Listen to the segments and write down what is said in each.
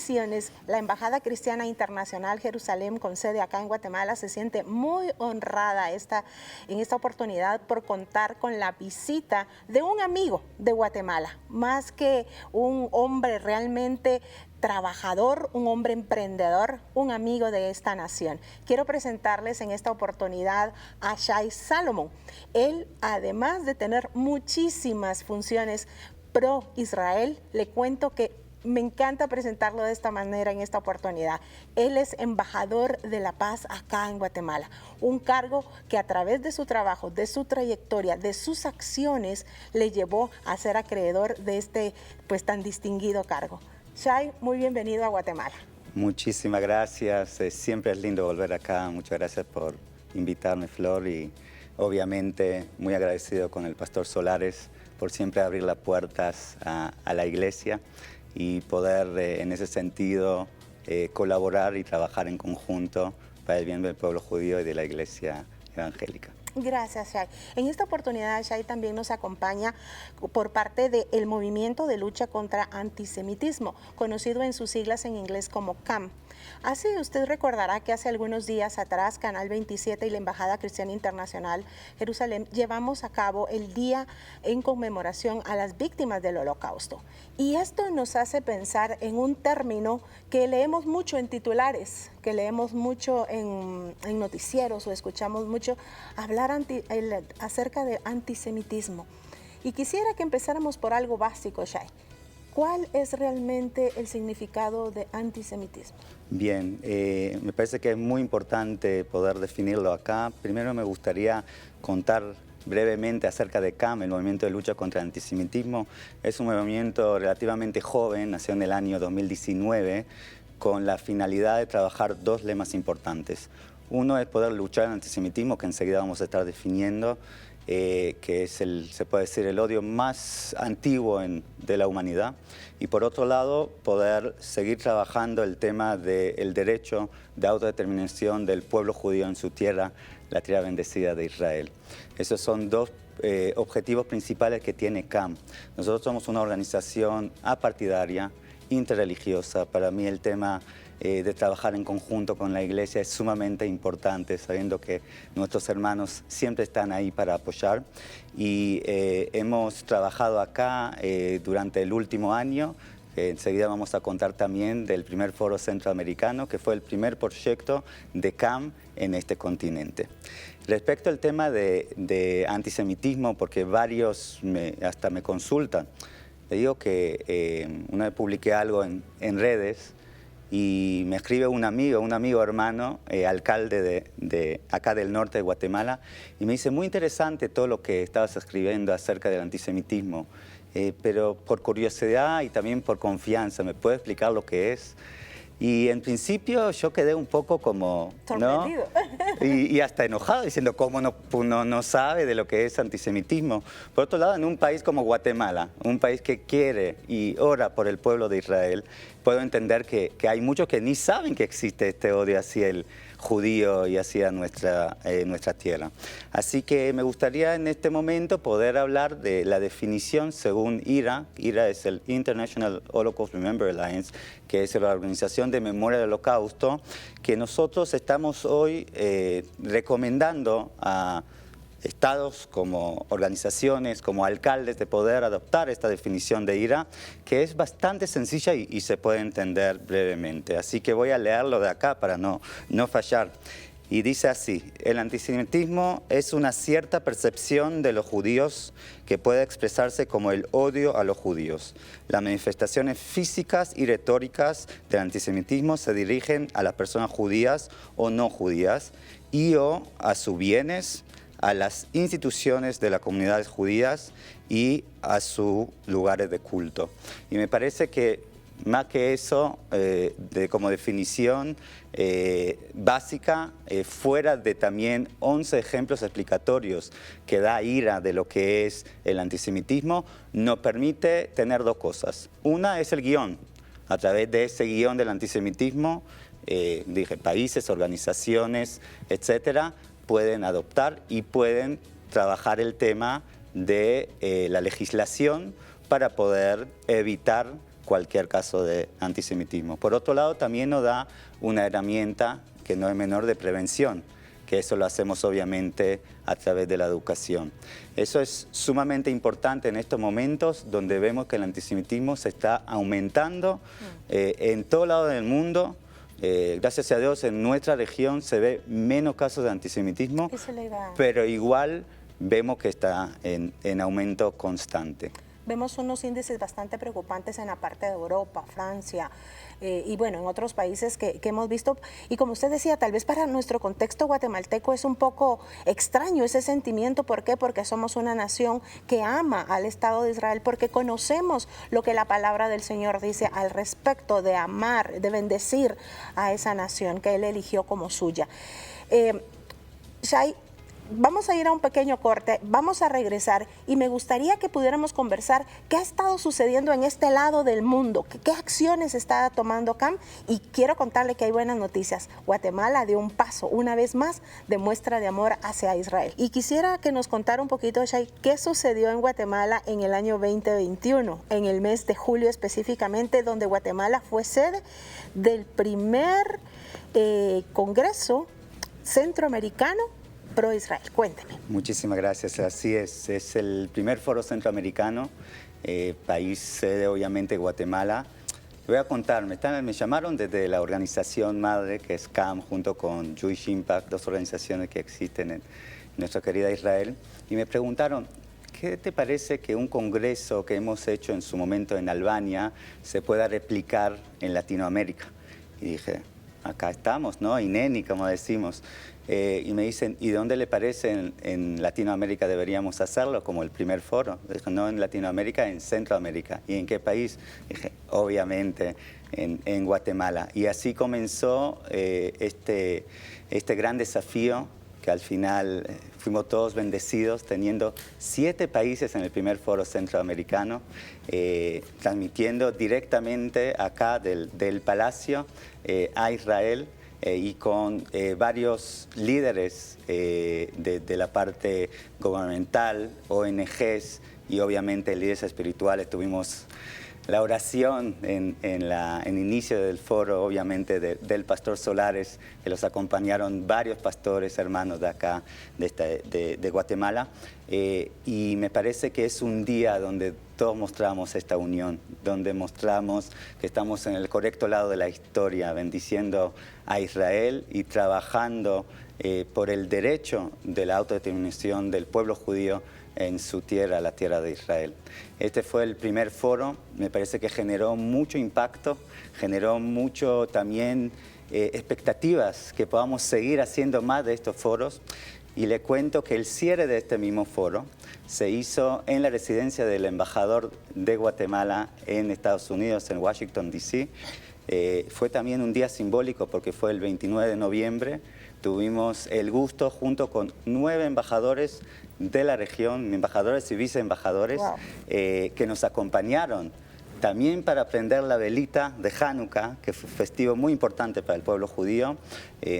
Naciones, la Embajada Cristiana Internacional Jerusalén, con sede acá en Guatemala, se siente muy honrada en esta oportunidad por contar con la visita de un amigo de Guatemala, más que un hombre realmente trabajador, un hombre emprendedor, un amigo de esta nación. Quiero presentarles en esta oportunidad a Shai Salomón. Él, además de tener muchísimas funciones pro Israel, le cuento que me encanta presentarlo de esta manera en esta oportunidad. Él es embajador de la paz acá en Guatemala, un cargo que a través de su trabajo, de su trayectoria, de sus acciones, le llevó a ser acreedor de este pues tan distinguido cargo. Shai, muy bienvenido a Guatemala. Muchísimas gracias, siempre es lindo volver acá. Muchas gracias por invitarme, Flor, y obviamente muy agradecido con el pastor Solares por siempre abrir las puertas a la iglesia y poder en ese sentido colaborar y trabajar en conjunto para el bien del pueblo judío y de la iglesia evangélica. Gracias, Shai. En esta oportunidad, Shai también nos acompaña por parte del Movimiento de Lucha contra Antisemitismo, conocido en sus siglas en inglés como CAM. Usted recordará que hace algunos días atrás, Canal 27 y la Embajada Cristiana Internacional Jerusalén llevamos a cabo el día en conmemoración a las víctimas del Holocausto. Y esto nos hace pensar en un término que leemos mucho en titulares, que leemos mucho en noticieros o escuchamos mucho hablar acerca de antisemitismo. Y quisiera que empezáramos por algo básico, Shai. ¿Cuál es realmente el significado de antisemitismo? Bien, me parece que es muy importante poder definirlo acá. Primero me gustaría contar brevemente acerca de CAM, el Movimiento de Lucha contra el Antisemitismo. Es un movimiento relativamente joven, nació en el año 2019, con la finalidad de trabajar dos lemas importantes. Uno es poder luchar el antisemitismo, que enseguida vamos a estar definiendo, que es se puede decir el odio más antiguo de la humanidad. Y por otro lado, poder seguir trabajando el tema del derecho de autodeterminación del pueblo judío en su tierra, la tierra bendecida de Israel. Esos son dos objetivos principales que tiene CAM. Nosotros somos una organización apartidaria, interreligiosa. Para mí el tema de trabajar en conjunto con la iglesia es sumamente importante, sabiendo que nuestros hermanos siempre están ahí para apoyar. Y hemos trabajado acá durante el último año. Enseguida vamos a contar también del primer foro centroamericano, que fue el primer proyecto de CAM en este continente. Respecto al tema de antisemitismo, porque varios hasta me consultan, le digo que una vez publiqué algo en redes y me escribe un amigo hermano, alcalde de acá del norte de Guatemala, y me dice, muy interesante todo lo que estabas escribiendo acerca del antisemitismo, pero por curiosidad y también por confianza, ¿me puedes explicar lo que es? Y en principio yo quedé un poco como, sorprendido, ¿no? Y hasta enojado, diciendo cómo no sabe de lo que es antisemitismo. Por otro lado, en un país como Guatemala, un país que quiere y ora por el pueblo de Israel, puedo entender que hay muchos que ni saben que existe este odio hacia el judío y hacia nuestra tierra. Así que me gustaría en este momento poder hablar de la definición según IHRA. IHRA es el International Holocaust Remembrance Alliance, que es la Organización de Memoria del Holocausto, que nosotros estamos hoy recomendando a estados, como organizaciones, como alcaldes, de poder adoptar esta definición de IHRA, que es bastante sencilla y se puede entender brevemente. Así que voy a leerlo de acá para no fallar. Y dice así: el antisemitismo es una cierta percepción de los judíos que puede expresarse como el odio a los judíos. Las manifestaciones físicas y retóricas del antisemitismo se dirigen a las personas judías o no judías y o a sus bienes, a las instituciones de las comunidades judías y a sus lugares de culto. Y me parece que más que eso, como definición básica, fuera de también 11 ejemplos explicatorios que da IHRA de lo que es el antisemitismo, nos permite tener dos cosas. Una es el guión. A través de ese guión del antisemitismo, países, organizaciones, etcétera, pueden adoptar y pueden trabajar el tema de la legislación para poder evitar cualquier caso de antisemitismo. Por otro lado, también nos da una herramienta que no es menor de prevención, que eso lo hacemos obviamente a través de la educación. Eso es sumamente importante en estos momentos donde vemos que el antisemitismo se está aumentando en todo lado del mundo. Gracias a Dios en nuestra región se ve menos casos de antisemitismo, pero igual vemos que está en aumento constante. Vemos unos índices bastante preocupantes en la parte de Europa, Francia y bueno, en otros países que hemos visto. Y como usted decía, tal vez para nuestro contexto guatemalteco es un poco extraño ese sentimiento. ¿Por qué? Porque somos una nación que ama al Estado de Israel, porque conocemos lo que la palabra del Señor dice al respecto de amar, de bendecir a esa nación que Él eligió como suya. Shai, vamos a ir a un pequeño corte, vamos a regresar y me gustaría que pudiéramos conversar qué ha estado sucediendo en este lado del mundo, qué acciones está tomando CAM, y quiero contarle que hay buenas noticias. Guatemala dio un paso, una vez más, de muestra de amor hacia Israel. Y quisiera que nos contara un poquito, Shai, qué sucedió en Guatemala en el año 2021, en el mes de julio específicamente, donde Guatemala fue sede del primer Congreso Centroamericano pro-Israel. Cuénteme. Muchísimas gracias. Así es el primer foro centroamericano, país sede obviamente Guatemala. Voy a contar, me llamaron desde la organización madre que es CAM junto con Jewish Impact, dos organizaciones que existen en nuestra querida Israel, y me preguntaron, ¿qué te parece que un congreso que hemos hecho en su momento en Albania se pueda replicar en Latinoamérica? Y dije, acá estamos, ¿no? INENI, como decimos. Y me dicen, ¿y dónde le parece en Latinoamérica deberíamos hacerlo como el primer foro? Dijo, no en Latinoamérica, en Centroamérica. ¿Y en qué país? Dije, obviamente en Guatemala. Y así comenzó este gran desafío, que al final fuimos todos bendecidos, teniendo 7 países en el primer foro centroamericano, transmitiendo directamente acá del Palacio a Israel, y con varios líderes de la parte gubernamental, ONGs y obviamente líderes espirituales. Tuvimos la oración en inicio del foro, obviamente del pastor Solares, que los acompañaron varios pastores hermanos de acá, de Guatemala, y me parece que es un día donde todos mostramos esta unión, donde mostramos que estamos en el correcto lado de la historia, bendiciendo a Israel y trabajando por el derecho de la autodeterminación del pueblo judío en su tierra, la tierra de Israel. Este fue el primer foro, me parece que generó mucho impacto, generó mucho también expectativas que podamos seguir haciendo más de estos foros. Y le cuento que el cierre de este mismo foro se hizo en la residencia del embajador de Guatemala en Estados Unidos, en Washington, D.C. Fue también un día simbólico porque fue el 29 de noviembre. Tuvimos el gusto, junto con 9 embajadores de la región, embajadores y viceembajadores, wow, que nos acompañaron también para prender la velita de Hanukkah, que fue un festivo muy importante para el pueblo judío,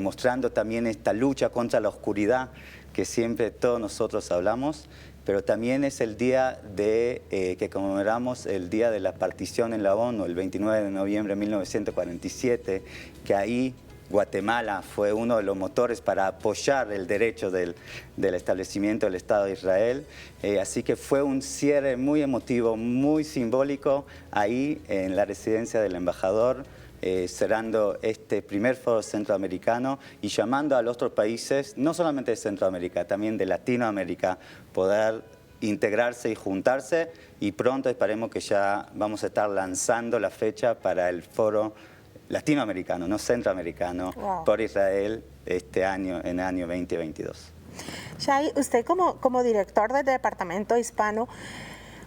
mostrando también esta lucha contra la oscuridad que siempre todos nosotros hablamos, pero también es el día que conmemoramos el día de la partición en la ONU, el 29 de noviembre de 1947, que ahí Guatemala fue uno de los motores para apoyar el derecho del establecimiento del Estado de Israel. Así que fue un cierre muy emotivo, muy simbólico, ahí en la residencia del embajador, cerrando este primer foro centroamericano y llamando a los otros países, no solamente de Centroamérica, también de Latinoamérica, poder integrarse y juntarse, y pronto esperemos que ya vamos a estar lanzando la fecha para el foro latinoamericano, no centroamericano, wow, por Israel este año, en el año 2022. Shai, usted como director del Departamento Hispano,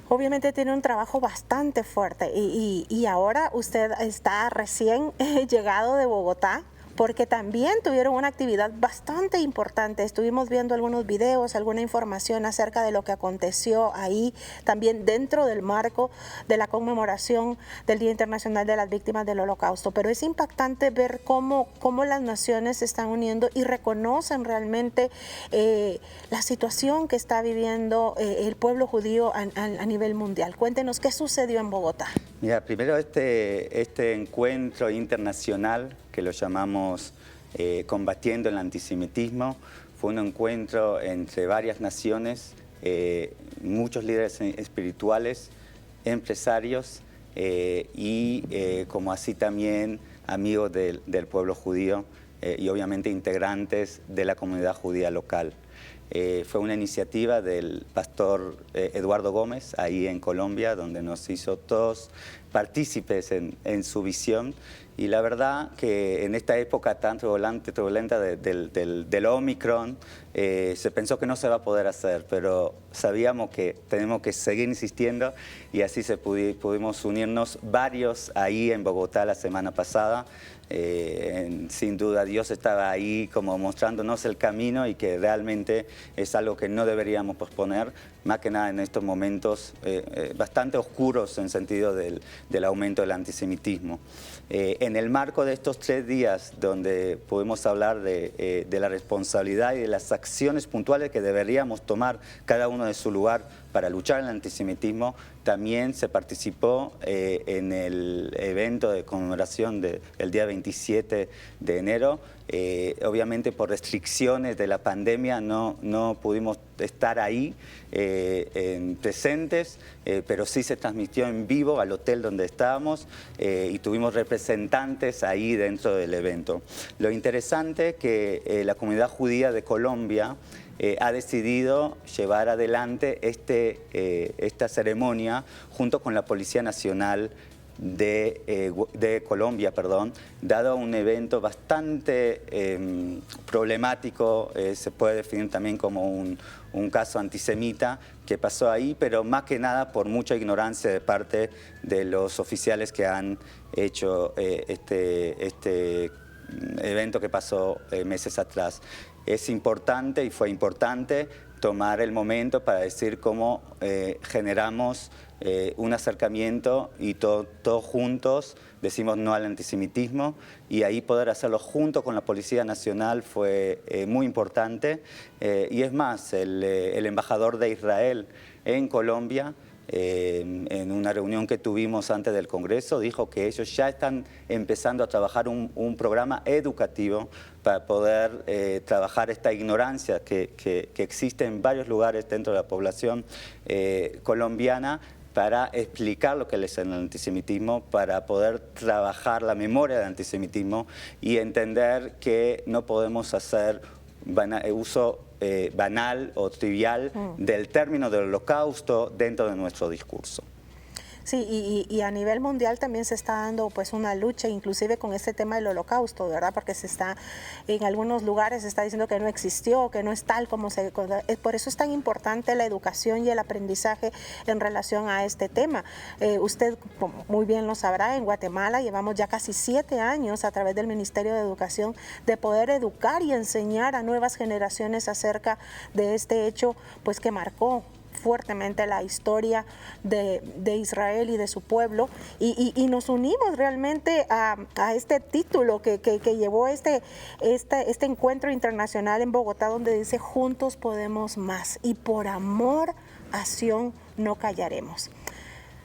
obviamente tiene un trabajo bastante fuerte y ahora usted está recién llegado de Bogotá, porque también tuvieron una actividad bastante importante. Estuvimos viendo algunos videos, alguna información acerca de lo que aconteció ahí, también dentro del marco de la conmemoración del Día Internacional de las Víctimas del Holocausto. Pero es impactante ver cómo las naciones se están uniendo y reconocen realmente la situación que está viviendo el pueblo judío a nivel mundial. Cuéntenos qué sucedió en Bogotá. Mira, primero este encuentro internacional que lo llamamos Combatiendo el Antisemitismo, fue un encuentro entre varias naciones, muchos líderes espirituales, empresarios y como así también amigos del pueblo judío y obviamente integrantes de la comunidad judía local. Fue una iniciativa del pastor Eduardo Gómez, ahí en Colombia, donde nos hizo todos partícipes en su visión. Y la verdad que en esta época tan turbulenta del Omicron, se pensó que no se va a poder hacer, pero sabíamos que tenemos que seguir insistiendo y así pudimos unirnos varios ahí en Bogotá la semana pasada. Sin duda Dios estaba ahí como mostrándonos el camino y que realmente es algo que no deberíamos posponer, más que nada en estos momentos bastante oscuros en sentido del aumento del antisemitismo. En el marco de estos 3 días donde podemos hablar de la responsabilidad y de las acciones puntuales que deberíamos tomar cada uno de su lugar para luchar en el antisemitismo, también se participó en el evento de conmemoración del día 27 de enero. Obviamente por restricciones de la pandemia no pudimos estar ahí presentes, pero sí se transmitió en vivo al hotel donde estábamos y tuvimos representantes ahí dentro del evento. Lo interesante es que la comunidad judía de Colombia ha decidido llevar adelante esta ceremonia junto con la Policía Nacional de Colombia, dado un evento bastante problemático, se puede definir también como un caso antisemita que pasó ahí, pero más que nada por mucha ignorancia de parte de los oficiales que han hecho este evento que pasó meses atrás. Es importante y fue importante tomar el momento para decir cómo generamos un acercamiento y todos juntos decimos no al antisemitismo, y ahí poder hacerlo junto con la Policía Nacional fue muy importante. Y es más, el embajador de Israel en Colombia, en una reunión que tuvimos antes del Congreso, dijo que ellos ya están empezando a trabajar un programa educativo para poder trabajar esta ignorancia que existe en varios lugares dentro de la población colombiana, para explicar lo que es el antisemitismo, para poder trabajar la memoria del antisemitismo y entender que no podemos hacer uso banal o trivial del término del holocausto dentro de nuestro discurso. Sí, y a nivel mundial también se está dando pues una lucha, inclusive con este tema del holocausto, ¿verdad? Porque en algunos lugares se está diciendo que no existió, que no es tal como se... Por eso es tan importante la educación y el aprendizaje en relación a este tema. Usted, como muy bien lo sabrá, en Guatemala llevamos ya casi 7 años a través del Ministerio de Educación de poder educar y enseñar a nuevas generaciones acerca de este hecho pues que marcó fuertemente la historia de Israel y de su pueblo, y nos unimos realmente a este título que llevó este encuentro internacional en Bogotá, donde dice juntos podemos más y por amor a Sion no callaremos.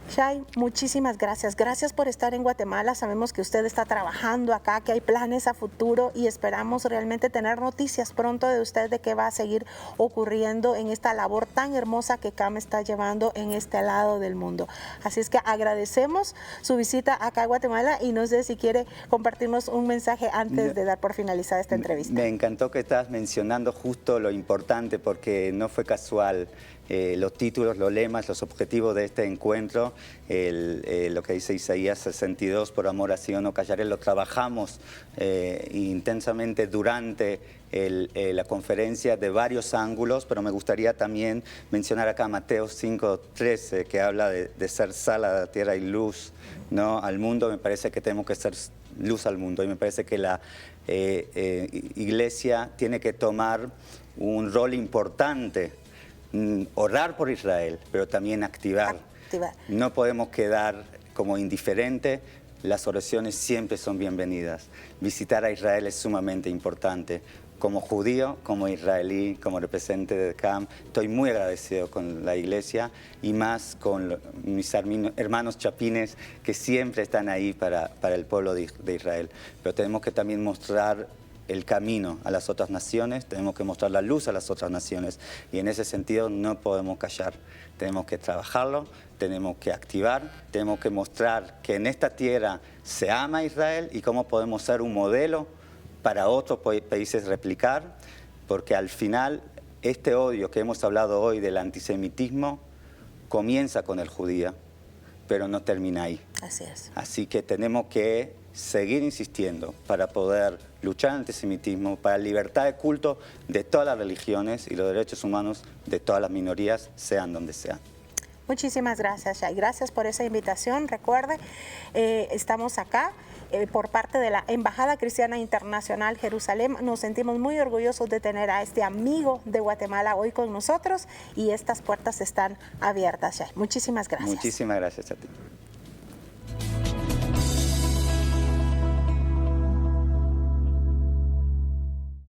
Shai, muchísimas gracias. Gracias por estar en Guatemala. Sabemos que usted está trabajando acá, que hay planes a futuro y esperamos realmente tener noticias pronto de usted de qué va a seguir ocurriendo en esta labor tan hermosa que CAM está llevando en este lado del mundo. Así es que agradecemos su visita acá a Guatemala y no sé si quiere compartirnos un mensaje antes de dar por finalizada esta entrevista. Me encantó que estás mencionando justo lo importante, porque no fue casual. los títulos, los lemas, los objetivos de este encuentro, lo que dice Isaías 62, por amor a Sion no callaré, lo trabajamos intensamente durante la conferencia de varios ángulos, pero me gustaría también mencionar acá Mateo 5:13, que habla de ser sal a la tierra y luz, ¿no?, al mundo. Me parece que tenemos que ser luz al mundo y me parece que la iglesia tiene que tomar un rol importante, orar por Israel, pero también activar. No podemos quedar como indiferentes. Las oraciones siempre son bienvenidas. Visitar a Israel es sumamente importante. Como judío, como israelí, como representante de CAM, estoy muy agradecido con la iglesia y más con mis hermanos chapines que siempre están ahí para el pueblo de Israel. Pero tenemos que también mostrar el camino a las otras naciones, tenemos que mostrar la luz a las otras naciones y en ese sentido no podemos callar. Tenemos que trabajarlo, tenemos que activar, tenemos que mostrar que en esta tierra se ama a Israel y cómo podemos ser un modelo para otros países replicar, porque al final este odio que hemos hablado hoy del antisemitismo comienza con el judío, pero no termina ahí. Así es. Así que tenemos que seguir insistiendo para poder luchar el antisemitismo, para la libertad de culto de todas las religiones y los derechos humanos de todas las minorías, sean donde sean. Muchísimas gracias, Shai. Gracias por esa invitación. Recuerde, estamos acá por parte de la Embajada Cristiana Internacional Jerusalén. Nos sentimos muy orgullosos de tener a este amigo de Guatemala hoy con nosotros y estas puertas están abiertas, Shai. Muchísimas gracias. Muchísimas gracias a ti.